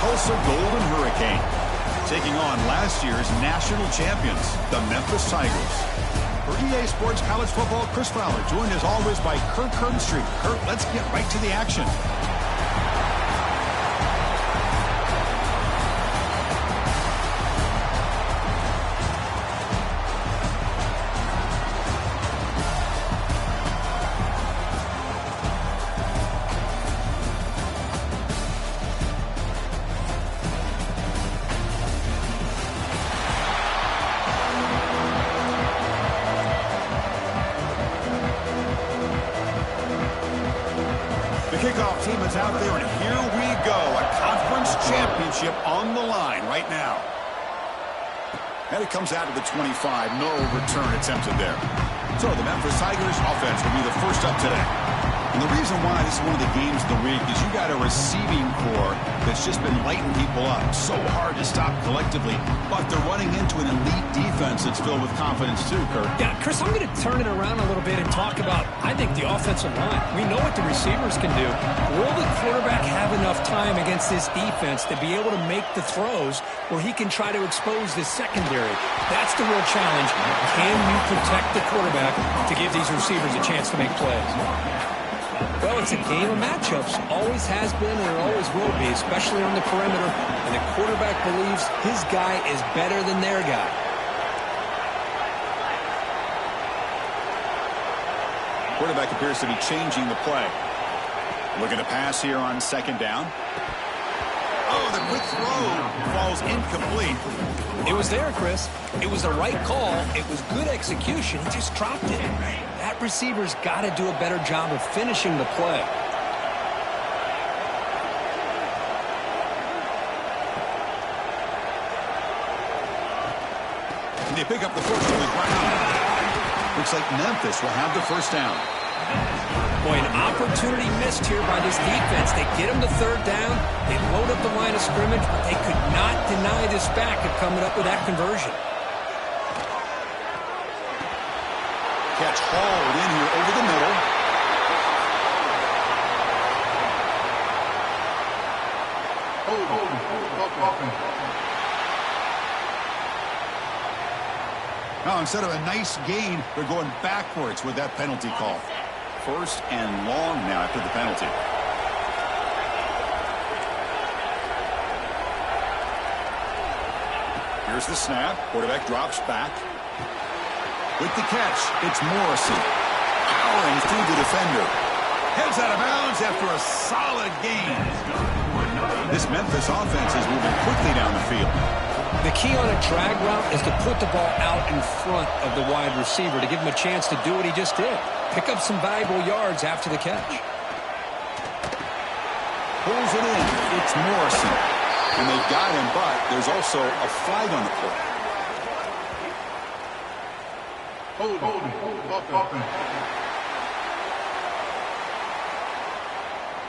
Tulsa Golden Hurricane, taking on last year's national champions, the Memphis Tigers. For EA Sports College Football, Chris Fowler, joined as always by Kirk Herbstreit. Kirk, let's get right to the action. Kickoff team is out there, and here we go. A conference championship on the line right now. And it comes out of the 25. No return attempted there. So the Memphis Tigers offense will be the first up today. And the reason why this is one of the games of the week is you got a receiving core that's just been lighting people up. So hard to stop collectively, but they're running into an elite defense that's filled with confidence too, Kurt. Yeah, Chris, I'm going to turn it around a little bit and talk about, I think, the offensive line. We know what the receivers can do. Will the quarterback have enough time against this defense to be able to make the throws where he can try to expose this secondary? That's the real challenge. Can you protect the quarterback to give these receivers a chance to make plays? Well, it's a game of matchups. Always has been and it always will be, especially on the perimeter. And the quarterback believes his guy is better than their guy. Quarterback appears to be changing the play. Looking to pass here on second down. Oh, the quick throw falls incomplete. It was there, Chris. It was the right call. It was good execution. He just dropped it. That receiver's got to do a better job of finishing the play. And they pick up the first on the ground. Looks like Memphis will have the first down. Boy, an opportunity missed here by this defense. They get him the third down. They load up the line of scrimmage, but they could not deny this back of coming up with that conversion. Catch hauled in here over the middle. Now, instead of a nice gain, they're going backwards with that penalty call. First and long now after the penalty. Here's the snap. Quarterback drops back. With the catch, it's Morrison. Powering through the defender. Heads out of bounds after a solid gain. This Memphis offense is moving quickly down the field. The key on a drag route is to put the ball out in front of the wide receiver to give him a chance to do what he just did. Pick up some valuable yards after the catch. Pulls it in. It's Morrison. And they've got him, but there's also a flag on the play.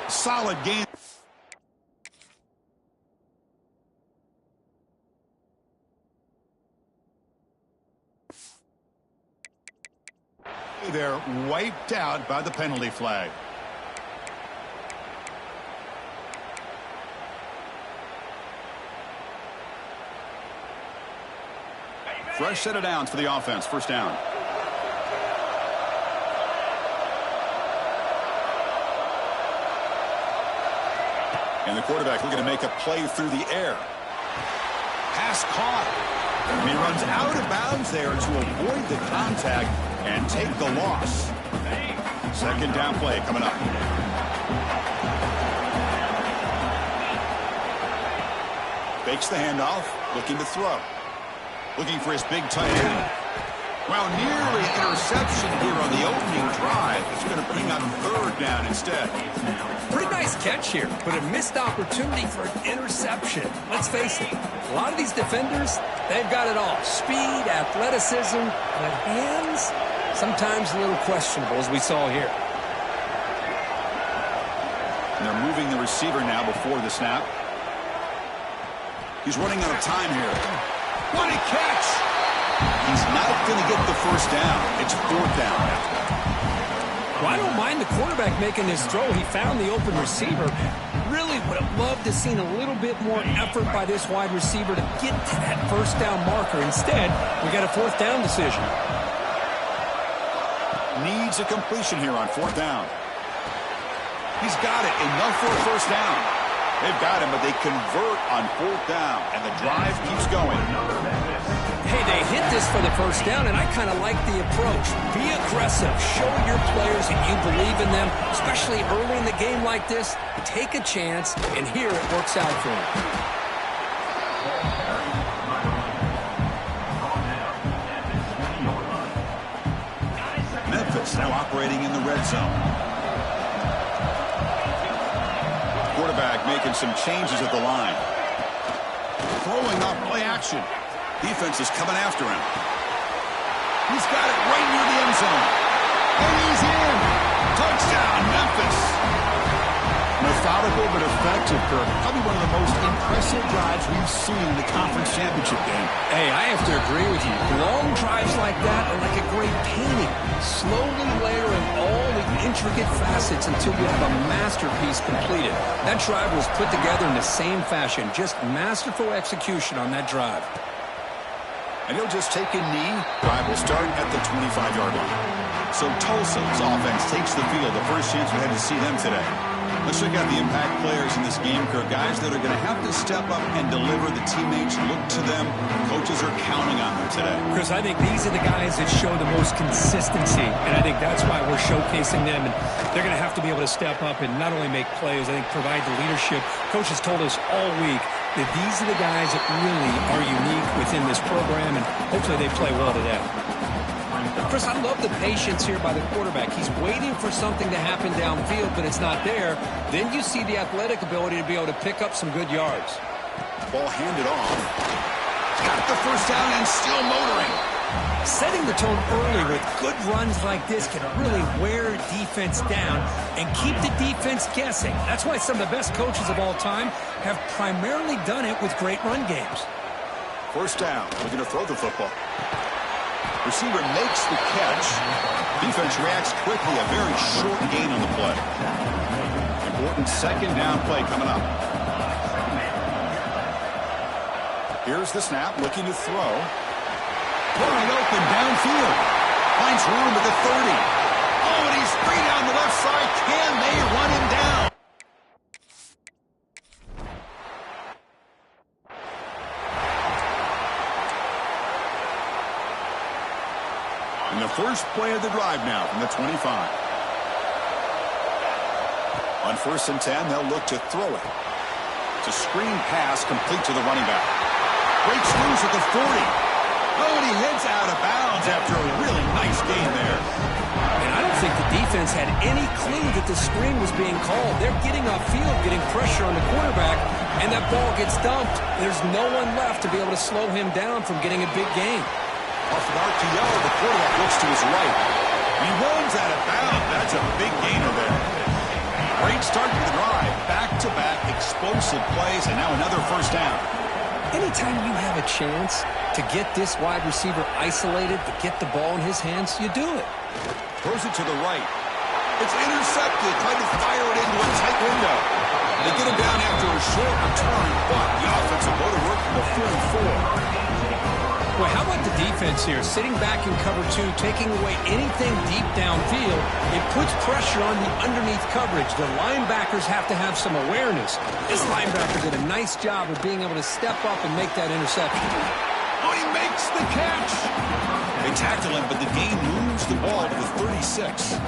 Solid game. They're wiped out by the penalty flag. Fresh set of downs for the offense. First down. And the quarterback looking to make a play through the air. Pass caught. And he runs out of bounds there to avoid the contact and take the loss. Second down play coming up. Fakes the handoff, looking to throw. Looking for his big tight end. Well, nearly an interception here on the opening drive. It's going to bring up third down instead. Pretty nice catch here, but a missed opportunity for an interception. Let's face it, a lot of these defenders, they've got it all. Speed, athleticism, but hands, sometimes a little questionable, as we saw here. And they're moving the receiver now before the snap. He's running out of time here. What a catch! He's not going to get the first down. It's fourth down. Well, I don't mind the quarterback making this throw. He found the open receiver. really would have loved to have seen a little bit more effort by this wide receiver to get to that first down marker. Instead, we got a fourth down decision. Needs a completion here on fourth down. He's got it. Enough for a first down. They've got him, but they convert on fourth down, and the drive keeps going. Hey, they hit this for the first down, and I kind of like the approach. Be aggressive. Show your players that you believe in them, especially early in the game like this. Take a chance, and here it works out for them. Memphis now operating in the red zone. Quarterback making some changes at the line. Throwing off play action. Defense is coming after him. He's got it right near the end zone. And he's in. Touchdown, Memphis. Methodical but effective, Kirk. Probably one of the most impressive drives we've seen in the conference championship game. Hey, I have to agree with you. Long drives like that are like a great painting. Slowly layering all the intricate facets until you have a masterpiece completed. That drive was put together in the same fashion. Just masterful execution on that drive. And he'll just take a knee. Drive will start at the 25-yard line. So Tulsa's offense takes the field. The first chance we had to see them today. Let's check out the impact players in this game, Kirk. Guys that are going to have to step up and deliver. The teammates look to them. Coaches are counting on them today. Chris, I think these are the guys that show the most consistency, and I think that's why we're showcasing them. And they're going to have to be able to step up and not only make plays, I think provide the leadership. Coaches told us all week that these are the guys that really are unique within this program, and hopefully they play well today. Chris, I love the patience here by the quarterback. He's waiting for something to happen downfield, but it's not there. Then you see the athletic ability to be able to pick up some good yards. Ball handed off. Got the first down and still motoring. Setting the tone early with good runs like this can really wear defense down and keep the defense guessing. That's why some of the best coaches of all time have primarily done it with great run games. First down. We're going to throw the football. Receiver makes the catch. Defense reacts quickly. A very short gain on the play. Important second down play coming up. Here's the snap. Looking to throw. Wide open downfield. Finds room at the 30. Oh, and he's free down the left side. Can they run him down? And the first play of the drive now from the 25. On 1st and 10, they'll look to throw it. It's a screen pass complete to the running back. Breaks loose at the 40. Oh, and he heads out of bounds after a really nice gain there. And I don't think the defense had any clue that the screen was being called. They're getting upfield, getting pressure on the quarterback, and that ball gets dumped. There's no one left to be able to slow him down from getting a big gain. Off an RPO, the quarterback looks to his right. He runs out of bounds. That's a big gainer there. Great start to the drive. Back-to-back explosive plays, and now another first down. Anytime you have a chance to get this wide receiver isolated, to get the ball in his hands, you do it. Throws it to the right. It's intercepted. Tried to fire it into a tight window. They get him down after a short return, but the offense will go to work from the 44. Well, how about the defense here? Sitting back in cover two, taking away anything deep downfield. It puts pressure on the underneath coverage. The linebackers have to have some awareness. This linebacker did a nice job of being able to step up and make that interception. Oh, he makes the catch. They tackle him, but the game moves the ball to the 36.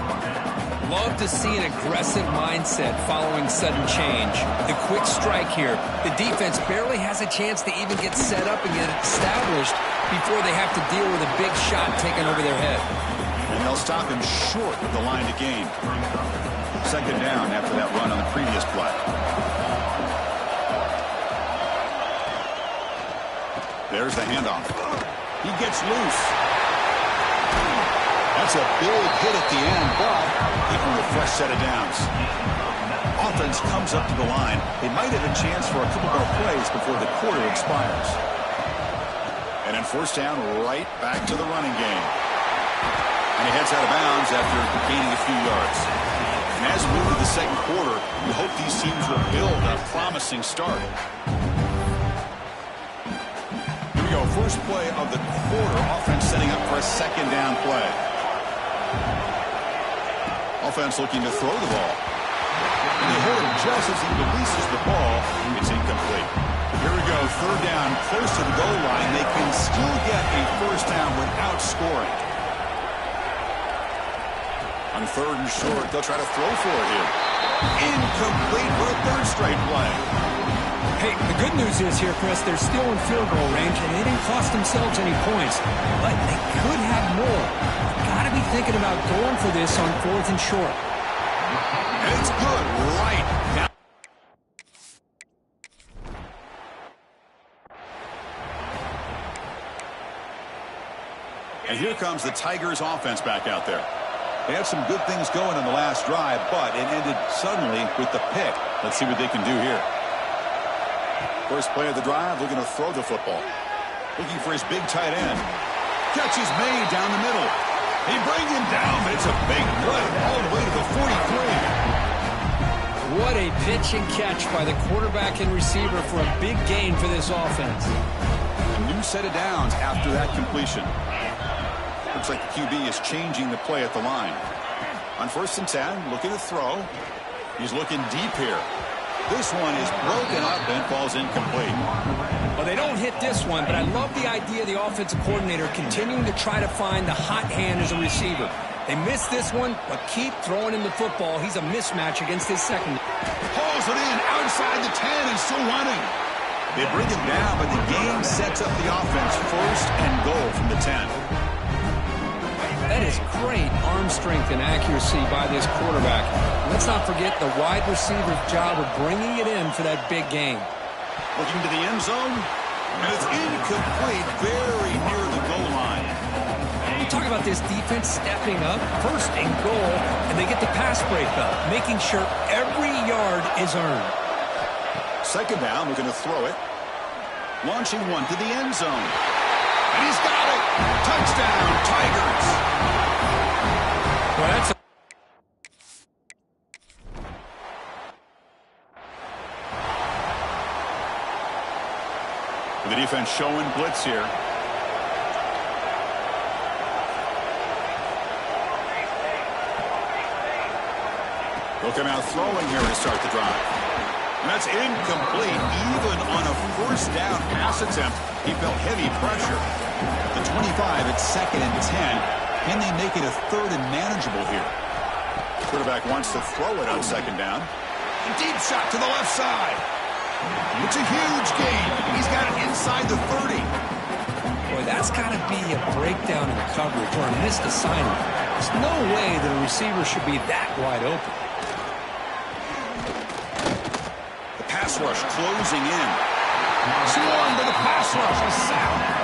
Love to see an aggressive mindset following sudden change. The quick strike here. The defense barely has a chance to even get set up and get established before they have to deal with a big shot taken over their head. And they'll stop him short of the line to gain. Second down after that run on the previous play. There's the handoff. He gets loose. That's a big hit at the end, but even with a fresh set of downs. Offense comes up to the line. They might have a chance for a couple more plays before the quarter expires. And then first down, right back to the running game. And he heads out of bounds after gaining a few yards. As we move to the second quarter, we hope these teams will build a promising start. Here we go. First play of the quarter. Offense setting up for a second down play. Offense looking to throw the ball. And they hold it just as he releases the ball. It's incomplete. Here we go. Third down, close to the goal line. They can still get a first down without scoring. On third and short, they'll try to throw for it here. Incomplete for a third straight play. Hey, the good news is here, Chris, they're still in field goal range, and they didn't cost themselves any points. But they could have more. Got to be thinking about going for this on fourth and short. And it's good right now. And here comes the Tigers offense back out there. They had some good things going on the last drive, but it ended suddenly with the pick. Let's see what they can do here. First play of the drive, looking to throw the football. Looking for his big tight end. Catch is made down the middle. He brings him down, but it's a big play all the way to the 43. What a pitch and catch by the quarterback and receiver for a big gain for this offense. A new set of downs after that completion. Looks like the QB is changing the play at the line. On first and 10, looking to throw. He's looking deep here. This one is broken up and falls incomplete. Well, they don't hit this one, but I love the idea of the offensive coordinator continuing to try to find the hot hand as a receiver. They missed this one, but keep throwing him the football. He's a mismatch against his second. Pulls it in outside the 10 and still running. They bring him down, but the game sets up the offense first and goal from the 10. That is great arm strength and accuracy by this quarterback. Let's not forget the wide receiver's job of bringing it in for that big game. Looking to the end zone, and it's incomplete, very near the goal line. You talk about this defense stepping up, first and goal, and they get the pass breakup, making sure every yard is earned. Second down, we're going to throw it. Launching one to the end zone. And he's got it. Touchdown, Tigers. Well, that's the defense showing blitz here. They'll come out throwing here to start the drive. And that's incomplete. Even on a first down pass attempt, he felt heavy pressure. The 25 at second and 10. Can they make it a third and manageable here? Quarterback wants to throw it on second down. A deep shot to the left side. It's a huge gain. He's got it inside the 30. Boy, that's got to be a breakdown in coverage or a missed assignment. There's no way that a receiver should be that wide open. The pass rush closing in. Swarmed by the pass rush. A sack.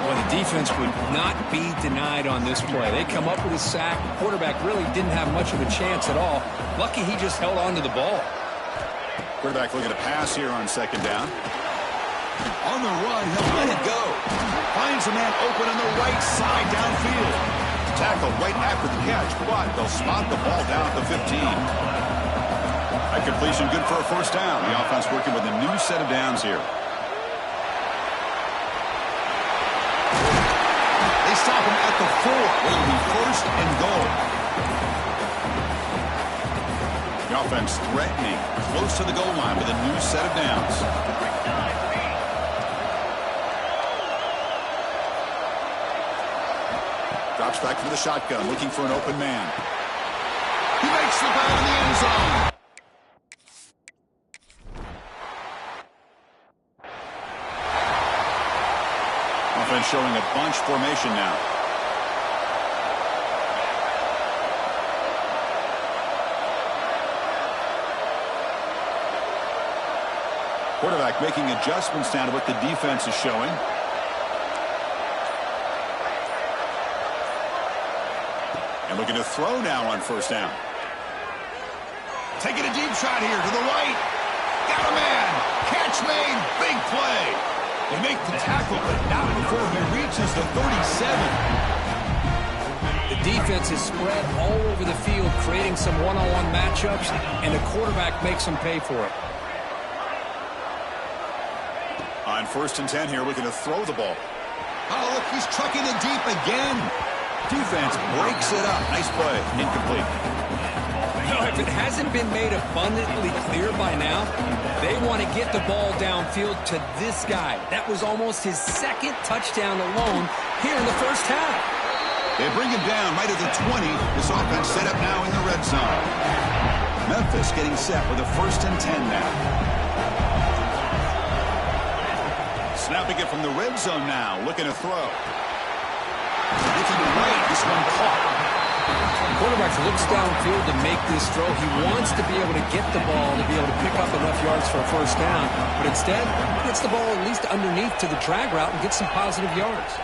Well, the defense would not be denied on this play. They come up with a sack. The quarterback really didn't have much of a chance at all. Lucky he just held on to the ball. Quarterback looking to pass here on second down. On the run, he'll let it go. Finds a man open on the right side downfield. Tackle right after the catch, but they'll spot the ball down at the 15. That completion good for a first down. The offense working with a new set of downs here. They stop him at the 4. It'll be first and goal. The offense threatening, close to the goal line with a new set of downs. Drops back to the shotgun, looking for an open man. He makes the play in the end zone. Offense showing a bunch formation now. Quarterback making adjustments now to what the defense is showing. And looking to throw now on first down. Taking a deep shot here to the right. Got a man. Catch made. Big play. They make the tackle, but not before he reaches the 37. The defense is spread all over the field, creating some one-on-one matchups, and the quarterback makes them pay for it. On 1st and 10 here, looking to throw the ball. Oh, look, he's trucking it deep again. Defense breaks it up. Nice play. Incomplete. No, if it hasn't been made abundantly clear by now, they want to get the ball downfield to this guy. That was almost his 2nd touchdown alone here in the first half. They bring him down right at the 20. This offense set up now in the red zone. Memphis getting set with a 1st and 10 now. Snapping it from the red zone now, looking to throw. Looking to right, this one caught. The quarterback looks downfield to make this throw. He wants to be able to get the ball to be able to pick up enough yards for a 1st down, but instead, gets the ball at least underneath to the drag route and gets some positive yards.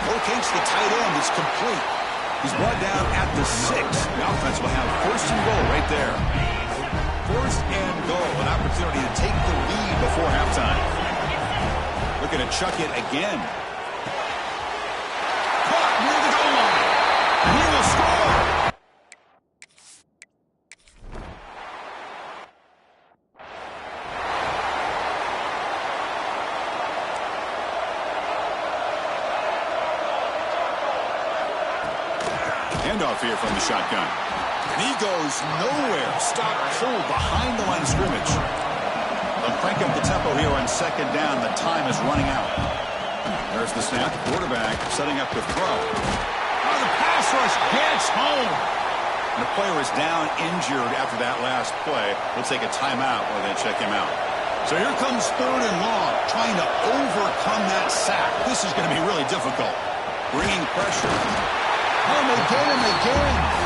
Locates the tight end. It's complete. He's brought down at the 6. The offense will have 1st and goal right there. 1st and goal, an opportunity to take the lead before halftime. Looking to chuck it again. Caught near the goal line. And he will score. Handoff here from the shotgun. And he goes nowhere. Stop cold behind the line of scrimmage. They'll crank up the tempo here on 2nd down. The time is running out. There's the snap. Quarterback setting up to throw. Oh, the pass rush gets home. And the player is down injured after that last play. We'll take a timeout while they check him out. So here comes 3rd and long, trying to overcome that sack. This is going to be really difficult. Bringing pressure. Oh, they get him again.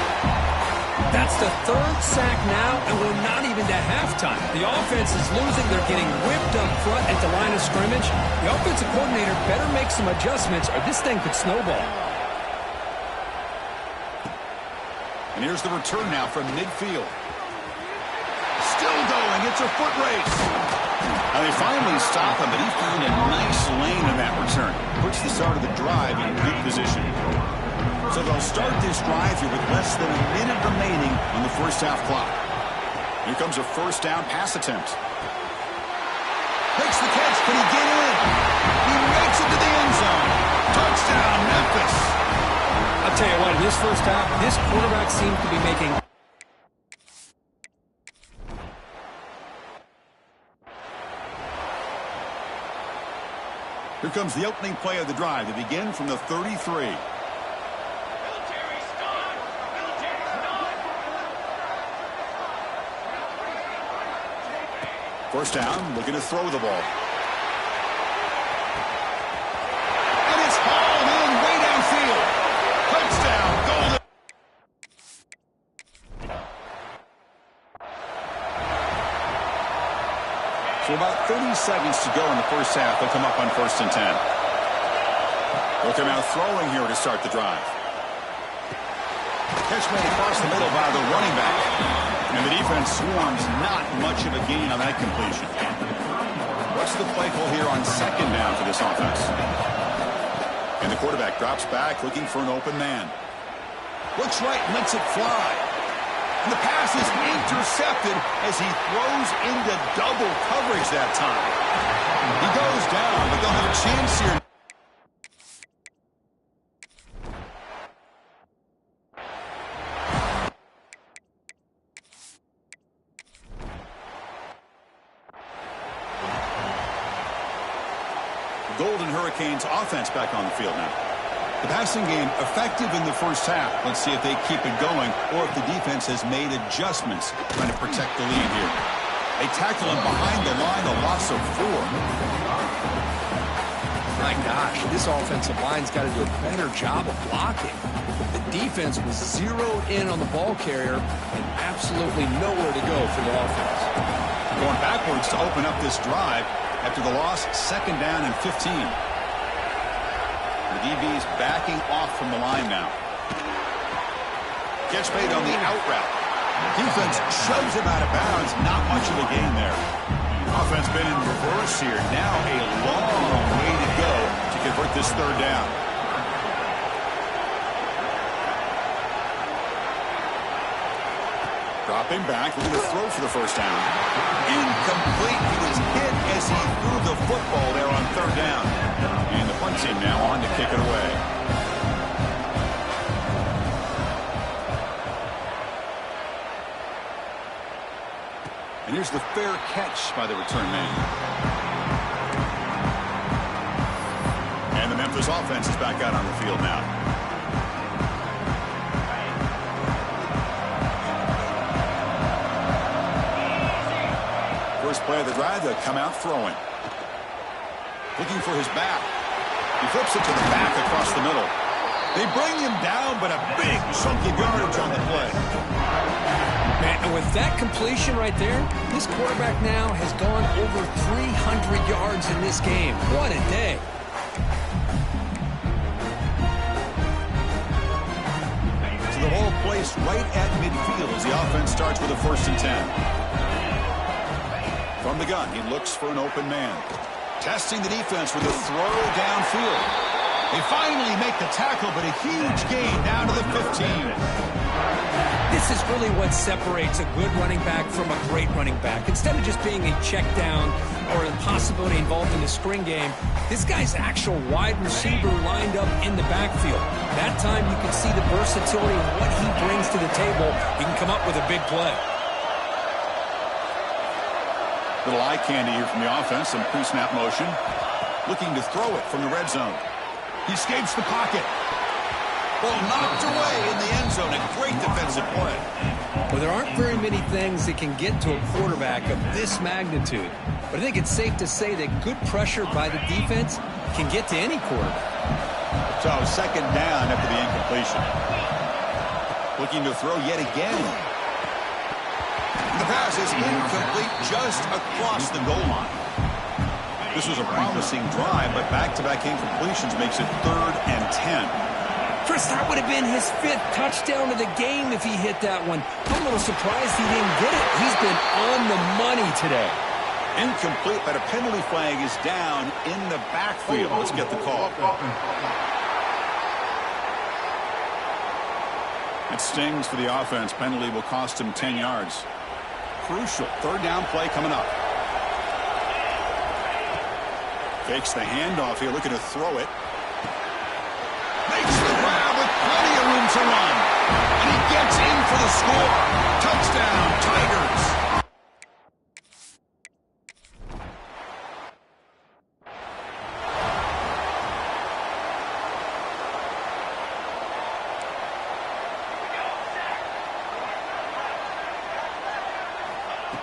That's the 3rd sack now, and we're not even to halftime. The offense is losing. They're getting whipped up front at the line of scrimmage. The offensive coordinator better make some adjustments, or this thing could snowball. And here's the return now from midfield. Still going. It's a foot race. Now they finally stop him, but he found a nice lane in that return. Puts the start of the drive in good position. So they'll start this drive here with less than a minute remaining on the 1st half clock. Here comes a 1st down pass attempt. Makes the catch. Can he get in? He makes it to the end zone. Touchdown, Memphis. I'll tell you what, in this first half, this quarterback seemed to be making... Here comes the opening play of the drive. They begin from the 33. 1st down, looking to throw the ball. And it's hauled in way downfield. Touchdown, Golden. So about 30 seconds to go in the first half. They'll come up on 1st and 10. They'll come out throwing here to start the drive. Catch made across the middle by the running back. And the defense swarms, not much of a gain on that completion. What's the play call here on 2nd down for this offense? And the quarterback drops back, looking for an open man. Looks right, lets it fly. And the pass is intercepted as he throws into double coverage that time. He goes down, but they'll have a chance here. Golden Hurricanes offense back on the field now. The passing game effective in the first half. Let's see if they keep it going or if the defense has made adjustments trying to protect the lead here. They tackle him behind the line, a loss of 4. My gosh, this offensive line's got to do a better job of blocking. The defense was zeroed in on the ball carrier and absolutely nowhere to go for the offense. Going backwards to open up this drive after the loss, 2nd down and 15. The DB's backing off from the line now. Catch made on the out route. Defense shoves him out of bounds. Not much of a gain there. Offense been in reverse here. Now a long way to go to convert this 3rd down. Dropping back, looking to throw for the first down. Incomplete. He was hit as he threw the football there on third down. And the punt team now on to kick it away. And here's the fair catch by the return man. And the Memphis offense is back out on the field now. First play of the drive, they'll come out throwing. Looking for his back. He flips it to the back across the middle. They bring him down, but a big chunky yardage on the play. Man, and with that completion right there, this quarterback now has gone over 300 yards in this game. What a day. So the ball placed right at midfield as the offense starts with a 1st and 10. From the gun, he looks for an open man. Testing the defense with a throw downfield. They finally make the tackle, but a huge gain down to the 15. This is really what separates a good running back from a great running back. Instead of just being a check down or a possibility involved in the screen game, this guy's actual wide receiver lined up in the backfield. That time you can see the versatility of what he brings to the table. He can come up with a big play. Little eye candy here from the offense, some pre-snap motion. Looking to throw it from the red zone. He escapes the pocket. Ball knocked away in the end zone. A great defensive play. Well, there aren't very many things that can get to a quarterback of this magnitude. But I think it's safe to say that good pressure by the defense can get to any quarterback. So, 2nd down after the incompletion. Looking to throw yet again. The pass is incomplete just across the goal line. This was a promising drive, but back-to-back incompletions makes it 3rd and 10. Chris, that would have been his 5th touchdown of the game if he hit that one. I'm a little surprised he didn't get it. He's been on the money today. Incomplete, but a penalty flag is down in the backfield. Let's get the call. It stings for the offense. Penalty will cost him 10 yards. Crucial 3rd down play coming up. Fakes the handoff here, looking to throw it. Makes the grab with plenty of room to run. And he gets in for the score. Touchdown, Tigers.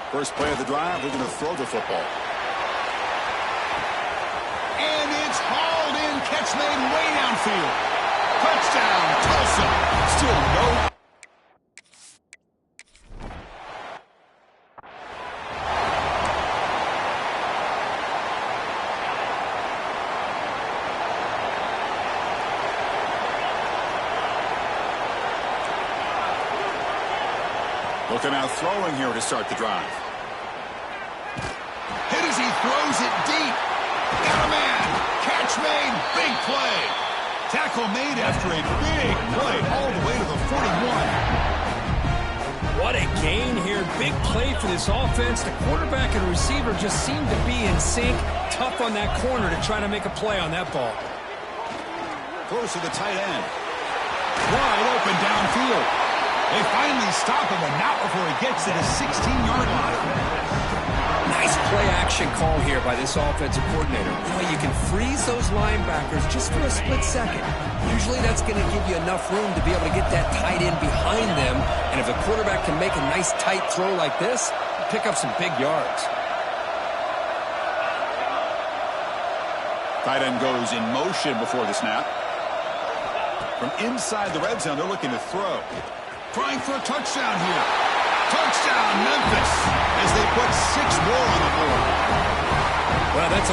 First play of the drive, they're going to throw the football. And it's hauled in, catch made way downfield. Touchdown, Tulsa. Still no. Looking out throwing here to start the drive. Hit as he throws it deep. Got a man. Catch made. Big play. Tackle made after a big play all the way to the 41. What a gain here. Big play for this offense. The quarterback and receiver just seem to be in sync. Tough on that corner to try to make a play on that ball. Close to the tight end. Wide open downfield. They finally stop him, but not before he gets to the 16-yard line. Nice play-action call here by this offensive coordinator. You know, you can freeze those linebackers just for a split second. Usually that's going to give you enough room to be able to get that tight end behind them. And if the quarterback can make a nice tight throw like this, pick up some big yards. Tight end goes in motion before the snap. From inside the red zone, they're looking to throw. Trying for a touchdown here. Touchdown, Memphis, as they put 6 more on the board. Well, that's a...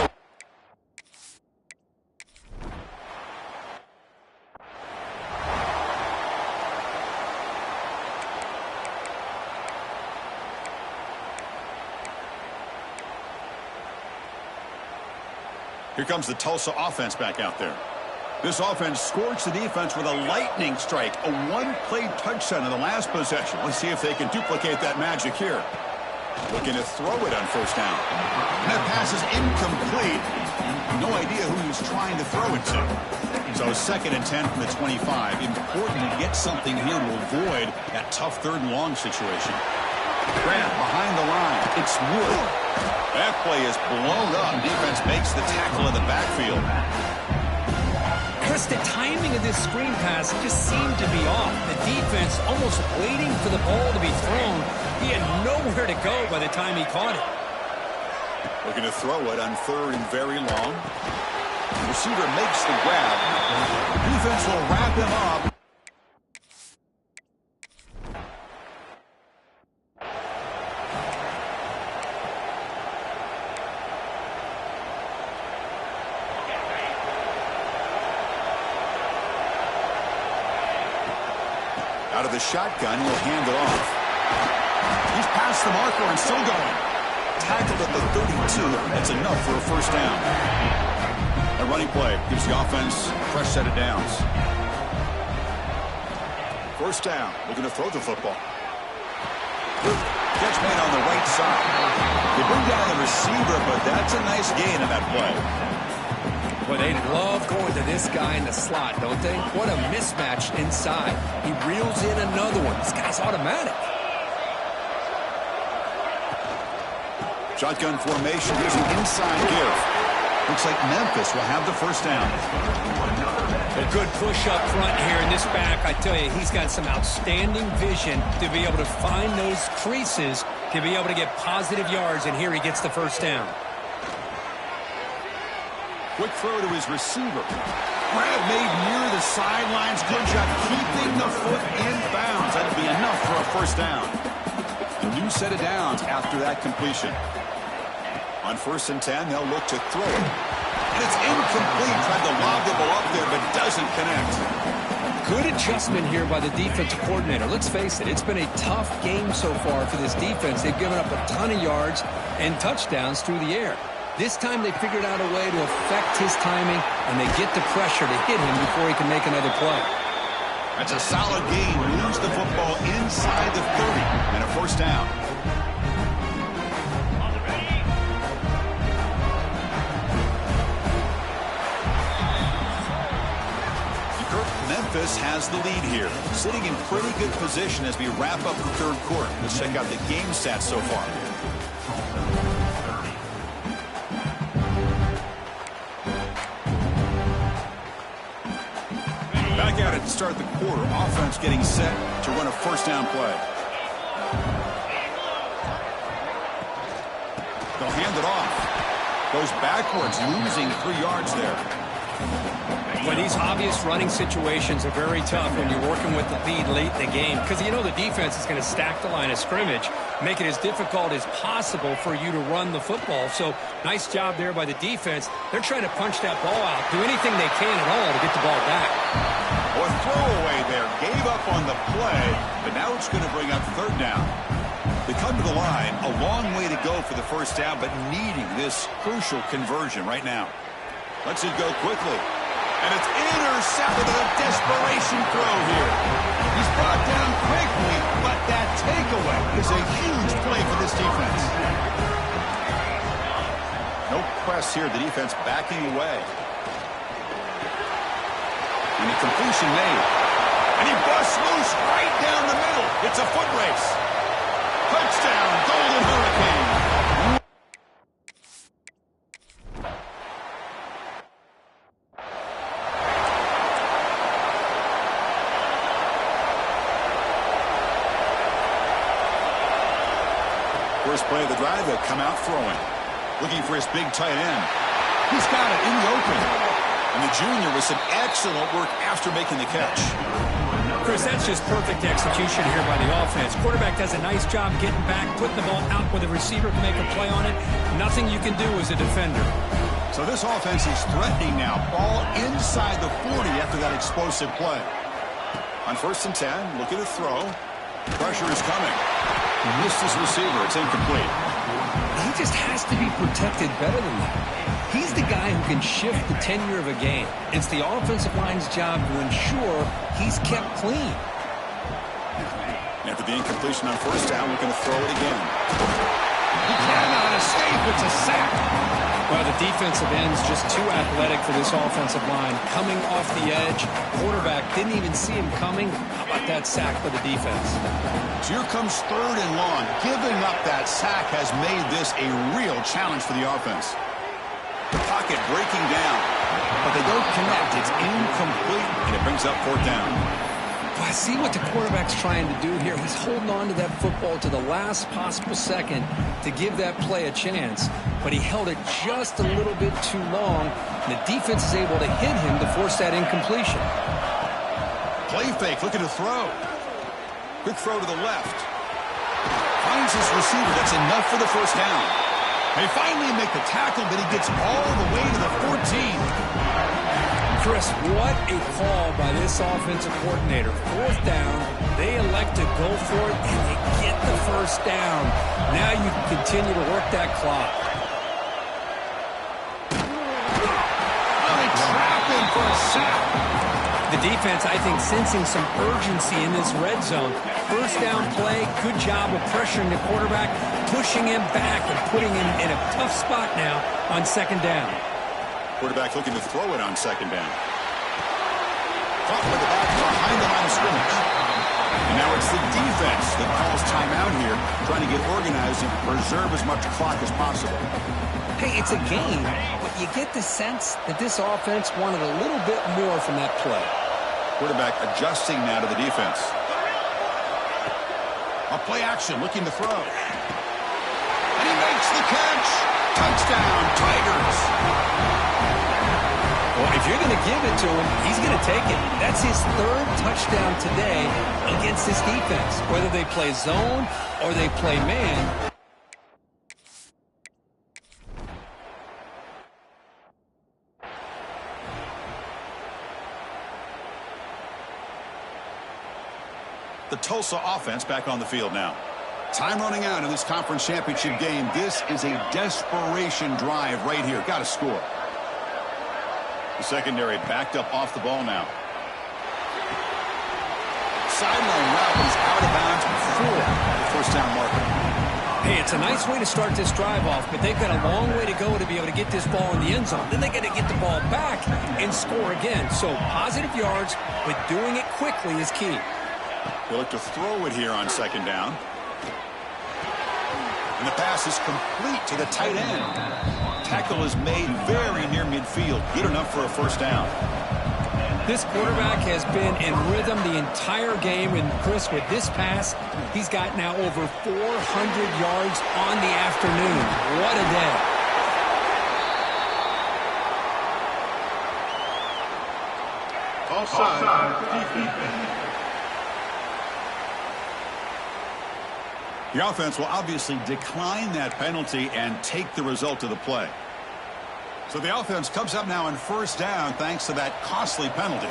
Here comes the Tulsa offense back out there. This offense scorched the defense with a lightning strike, a one-play touchdown in the last possession. Let's see if they can duplicate that magic here. Looking to throw it on first down. And that pass is incomplete. No idea who he was trying to throw it to. So 2nd and 10 from the 25. Important to get something here to avoid that tough 3rd and long situation. Grant behind the line. It's Wood. That play is blown up. Defense makes the tackle in the backfield. Chris, the timing of this screen pass just seemed to be off. The defense almost waiting for the ball to be thrown. He had nowhere to go by the time he caught it. Looking to throw it on 3rd and very long. The receiver makes the grab. Defense will wrap him up. Out of the shotgun, he'll hand it off. He's past the marker and still going. Tackled at the 32. That's enough for a first down. A running play gives the offense a fresh set of downs. First down. Looking to throw the football. Catch made on the right side. They bring down the receiver, but that's a nice gain in that play. Well, they love going to this guy in the slot, don't they? What a mismatch inside. He reels in another one. This guy's automatic. Shotgun formation. Here's an inside give. Looks like Memphis will have the first down. A good push up front here in this back. I tell you, he's got some outstanding vision to be able to find those creases, to be able to get positive yards, and here he gets the first down. Quick throw to his receiver. Grab made near the sidelines. Good job keeping the foot in bounds. That'll be enough for a first down. A new set of downs after that completion. On 1st and 10, they'll look to throw it. And it's incomplete. Tried to lob the ball up there, but doesn't connect. Good adjustment here by the defensive coordinator. Let's face it, it's been a tough game so far for this defense. They've given up a ton of yards and touchdowns through the air. This time they figured out a way to affect his timing, and they get the pressure to hit him before he can make another play. That's a solid gain. Lose the football inside the 30 and a first down. Memphis has the lead here, sitting in pretty good position as we wrap up the 3rd quarter. Let's check out the game stats so far. Back at it to start the quarter. Offense getting set to run a first down play. They'll hand it off. Goes backwards, losing 3 yards there. Well, these obvious running situations are very tough when you're working with the lead late in the game, because you know the defense is going to stack the line of scrimmage, make it as difficult as possible for you to run the football. So nice job there by the defense. They're trying to punch that ball out, do anything they can at all to get the ball back. Well, a throwaway there. Gave up on the play, but now it's going to bring up 3rd down. They come to the line, a long way to go for the first down, but needing this crucial conversion right now. Let's it go quickly. And it's intercepted with a desperation throw here. He's brought down quickly, but that takeaway is a huge play for this defense. No press here. The defense backing away. And the completion made. And he busts loose right down the middle. It's a foot race. Touchdown, Golden Hurricane. First play of the drive, they'll come out throwing. Looking for his big tight end. He's got it in the open. And the junior with some excellent work after making the catch. Chris, that's just perfect execution here by the offense. Quarterback does a nice job getting back, putting the ball out where the receiver can make a play on it. Nothing you can do as a defender. So this offense is threatening now. Ball inside the 40 after that explosive play. On 1st and 10, looking to throw. Pressure is coming. He missed his receiver. It's incomplete. He just has to be protected better than that. He's the guy who can shift the tenure of a game. It's the offensive line's job to ensure he's kept clean. After the incompletion on first down, looking to throw it again. He cannot escape. It's a sack. Well, the defensive end's just too athletic for this offensive line. Coming off the edge, quarterback didn't even see him coming. How about that sack for the defense? So here comes 3rd and long. Giving up that sack has made this a real challenge for the offense. The pocket breaking down, but they don't connect. It's incomplete, and it brings up 4th down. Well, I see what the quarterback's trying to do here. He's holding on to that football to the last possible second to give that play a chance, but he held it just a little bit too long, and the defense is able to hit him to force that incompletion. Play fake, looking to throw. Quick throw to the left. Finds his receiver. That's enough for the first down. They finally make the tackle, but he gets all the way to the 14. Chris, what a call by this offensive coordinator. 4th down, they elect to go for it, and they get the first down. Now you can continue to work that clock. Oh, they trap him for a sack. The defense, I think, sensing some urgency in this red zone. First down play, good job of pressuring the quarterback, pushing him back and putting him in a tough spot now on 2nd down. Quarterback looking to throw it on 2nd down. Caught by the back behind the line of scrimmage. And now it's the defense that calls timeout here, trying to get organized and preserve as much clock as possible. Hey, it's a game, but you get the sense that this offense wanted a little bit more from that play. Quarterback adjusting now to the defense. A play action, looking to throw. And he makes the catch. Touchdown, Tigers. Well, if you're going to give it to him, he's going to take it. That's his 3rd touchdown today against this defense. Whether they play zone or they play man. The Tulsa offense back on the field now. Time running out in this conference championship game. This is a desperation drive right here. Got to score. The secondary backed up off the ball now. Sideline route is out of bounds before the first down marker. Hey, it's a nice way to start this drive off, but they've got a long way to go to be able to get this ball in the end zone. Then they got to get the ball back and score again. So positive yards, but doing it quickly is key. They look to throw it here on 2nd down. And the pass is complete to the tight end. Tackle is made very near midfield. Good enough for a first down. This quarterback has been in rhythm the entire game, and Chris, with this pass, he's got now over 400 yards on the afternoon. What a day. Offside. The offense will obviously decline that penalty and take the result of the play. So the offense comes up now on first down thanks to that costly penalty.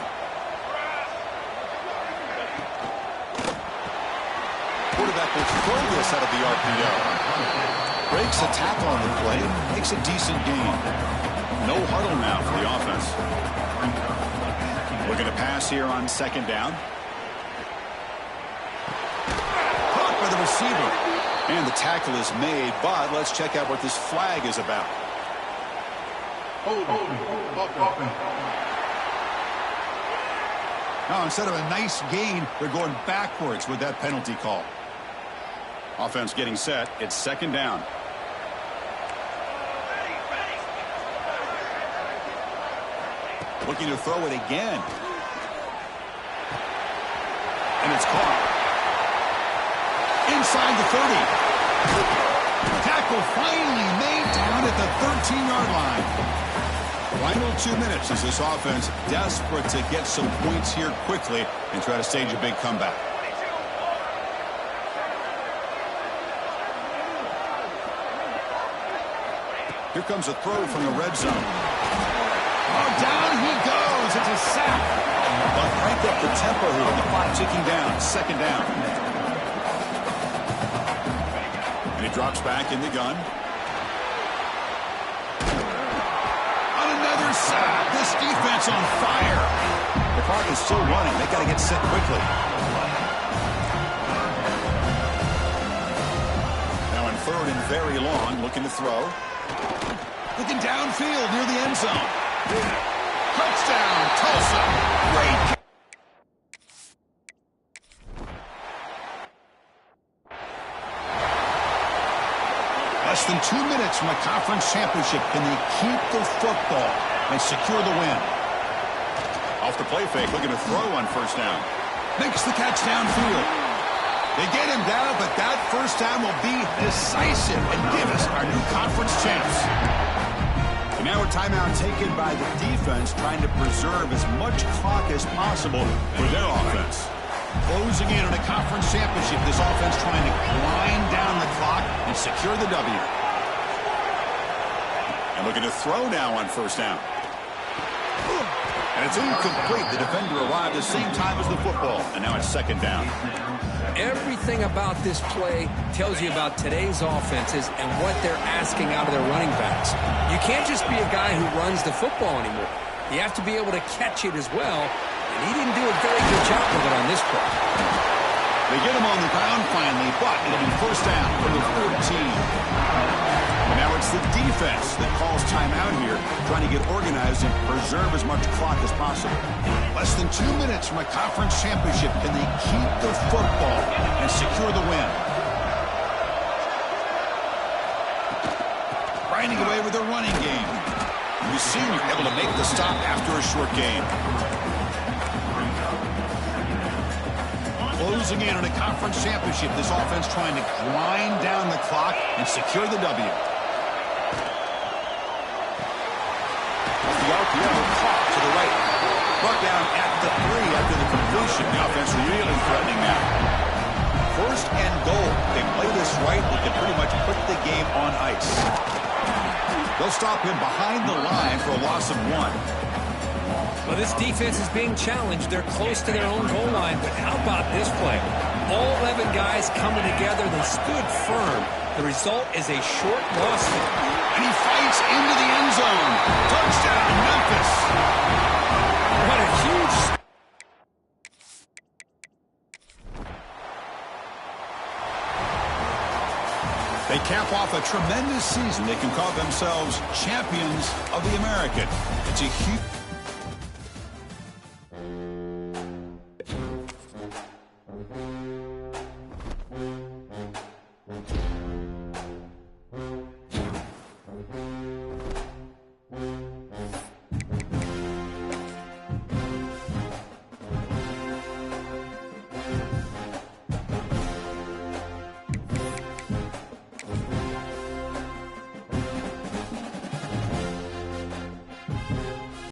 Quarterback will throw this out of the RPO. Breaks a tackle on the play, makes a decent gain. No huddle now for the offense. Looking to pass here on 2nd down. Caught by the receiver. And the tackle is made, but let's check out what this flag is about. Now, instead of a nice gain, they're going backwards with that penalty call. Offense getting set. It's 2nd down. Looking to throw it again. And it's caught. Inside the 30. Tackle finally made down at the 13-yard line. Final 2 minutes as this offense desperate to get some points here quickly and try to stage a big comeback. Here comes a throw from the red zone. Oh, down he goes. It's a sack. But crank up the tempo here with the clock ticking down. 2nd down. And he drops back in the gun. sack. This defense on fire. The clock is still running. They got to get set quickly. Now in third and very long, looking to throw. Looking downfield near the end zone. Touchdown, Tulsa. Great. Less than 2 minutes from a conference championship. Can they keep the football and secure the win? Off the play fake, looking to throw on first down. Makes the catch downfield. They get him down, but that first down will be decisive and give us our new conference champs. And now a timeout taken by the defense, trying to preserve as much clock as possible for their offense. Closing in on a conference championship, this offense trying to grind down the clock and secure the W. And looking to throw now on first down. And it's incomplete. The defender arrived at the same time as the football, and now it's second down. Everything about this play tells you about today's offenses and what they're asking out of their running backs. You can't just be a guy who runs the football anymore. You have to be able to catch it as well, and he didn't do a very good job of it on this play. They get him on the ground finally, but it'll be first down for the 14. And now it's the defense that calls timeout here, trying to get organized and preserve as much clock as possible. Less than 2 minutes from a conference championship. Can they keep the football and secure the win? Grinding away with their running game. The senior able to make the stop after a short game. Closing in on a conference championship. This offense trying to grind down the clock and secure the W. The RPO caught to the right. Brought down at the 3 after the completion. The offense really threatening now. First and goal. They play this right. They can pretty much put the game on ice. They'll stop him behind the line for a loss of 1. Well, this defense is being challenged. They're close to their own goal line, but how about this play? All 11 guys coming together. They stood firm. The result is a short loss. And he fights into the end zone. Touchdown, Memphis. What a huge... They cap off a tremendous season. They can call themselves champions of the American. It's a huge...